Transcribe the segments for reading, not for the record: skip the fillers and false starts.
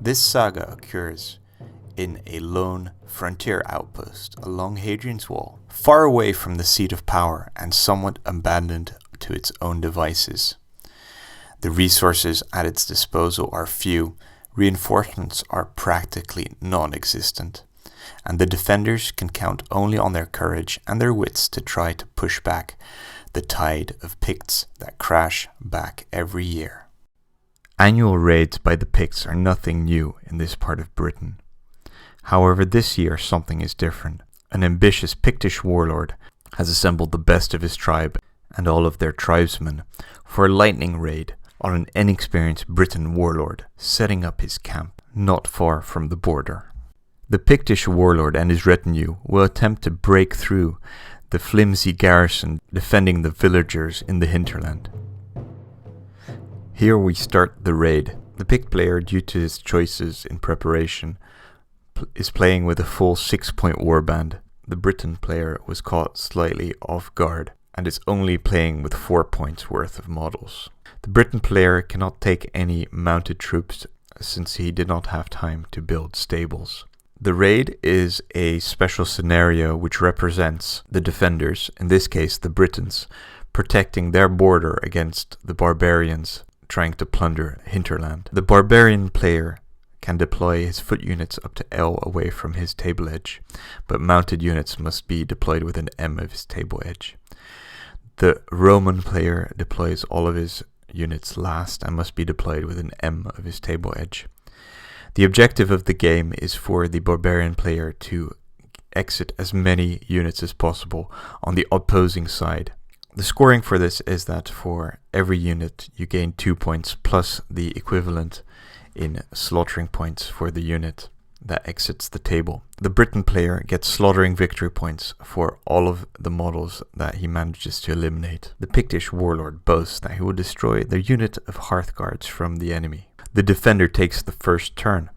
This saga occurs in a lone frontier outpost along Hadrian's Wall, far away from the seat of power and somewhat abandoned to its own devices. The resources at its disposal are few, reinforcements are practically non-existent, and the defenders can count only on their courage and their wits to try to push back the tide of Picts that crash back every year. Annual raids by the Picts are nothing new in this part of Britain. However, this year something is different. An ambitious Pictish warlord has assembled the best of his tribe and all of their tribesmen for a lightning raid on an inexperienced Briton warlord setting up his camp not far from the border. The Pictish warlord and his retinue will attempt to break through the flimsy garrison defending the villagers in the hinterland. Here we start the raid. The Pict player, due to his choices in preparation, is playing with a full 6-point warband. The Briton player was caught slightly off guard and is only playing with 4 points worth of models. The Briton player cannot take any mounted troops since he did not have time to build stables. The raid is a special scenario which represents the defenders, in this case the Britons, protecting their border against the barbarians trying to plunder hinterland. The barbarian player can deploy his foot units up to L away from his table edge, but mounted units must be deployed within M of his table edge. The Roman player deploys all of his units last and must be deployed within M of his table edge. The objective of the game is for the barbarian player to exit as many units as possible on the opposing side. The scoring for this is that for every unit you gain 2 points plus the equivalent in slaughtering points for the unit that exits the table. The Briton player gets slaughtering victory points for all of the models that he manages to eliminate. The Pictish warlord boasts that he will destroy the unit of Hearthguards from the enemy. The defender takes the first turn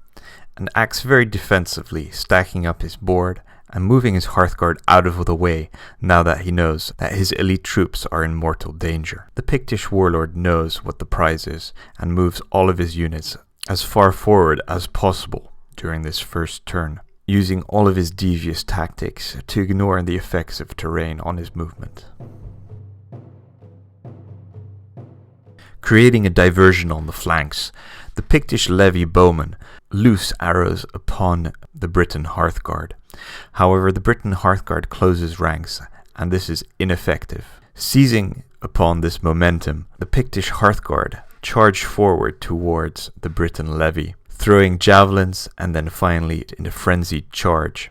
and acts very defensively, stacking up his board and moving his Hearthguard out of the way now that he knows that his elite troops are in mortal danger. The Pictish warlord knows what the prize is and moves all of his units as far forward as possible during this first turn, using all of his devious tactics to ignore the effects of terrain on his movement. Creating a diversion on the flanks, the Pictish levy bowmen loose arrows upon the Briton Hearthguard. However, the Briton Hearthguard closes ranks, and this is ineffective. Seizing upon this momentum, the Pictish Hearthguard charge forward towards the Briton levy, throwing javelins and then finally in a frenzied charge,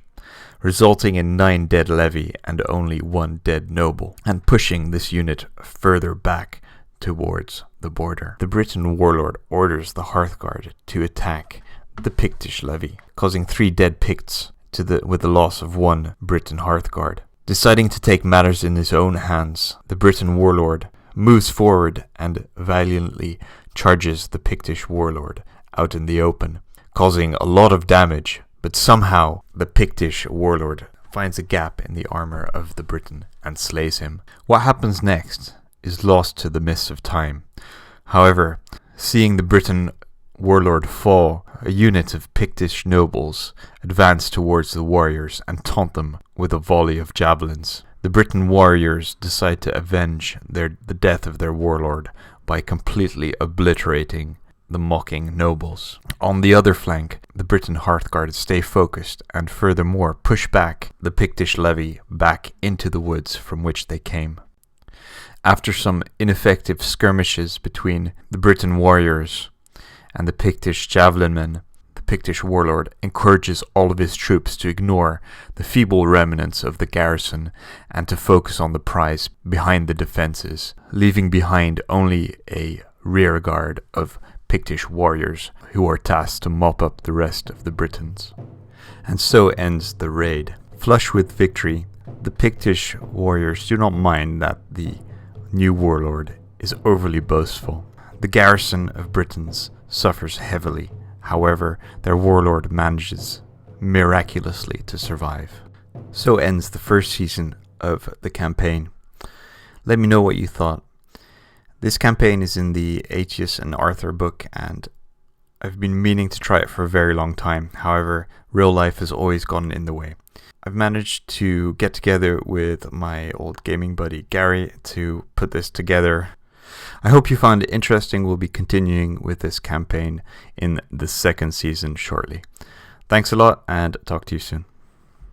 resulting in 9 dead levy and only 1 dead noble, and pushing this unit further back towards the border. The Briton warlord orders the Hearthguard to attack the Pictish levy, causing 3 dead Picts with the loss of 1 Briton Hearthguard. Deciding to take matters in his own hands, the Briton warlord moves forward and valiantly charges the Pictish warlord out in the open, causing a lot of damage, but somehow the Pictish warlord finds a gap in the armor of the Briton and slays him. What happens next is lost to the mists of time. However, seeing the Briton warlord fall, a unit of Pictish nobles advance towards the warriors and taunt them with a volley of javelins. The Briton warriors decide to avenge the death of their warlord by completely obliterating the mocking nobles. On the other flank, the Briton Hearthguard stay focused and furthermore push back the Pictish levy back into the woods from which they came. After some ineffective skirmishes between the Briton warriors and the Pictish javelin men, the Pictish warlord encourages all of his troops to ignore the feeble remnants of the garrison and to focus on the prize behind the defenses, leaving behind only a rear guard of Pictish warriors who are tasked to mop up the rest of the Britons. And so ends the raid. Flush with victory, the Pictish warriors do not mind that the new warlord is overly boastful. The garrison of Britons suffers heavily. However, their warlord manages miraculously to survive. So ends the first season of the campaign. Let me know what you thought. This campaign is in the Aetius and Arthur book, and I've been meaning to try it for a very long time. However, real life has always gotten in the way. I've managed to get together with my old gaming buddy Gary to put this together. I hope you found it interesting. We'll be continuing with this campaign in the second season shortly. Thanks a lot, and talk to you soon.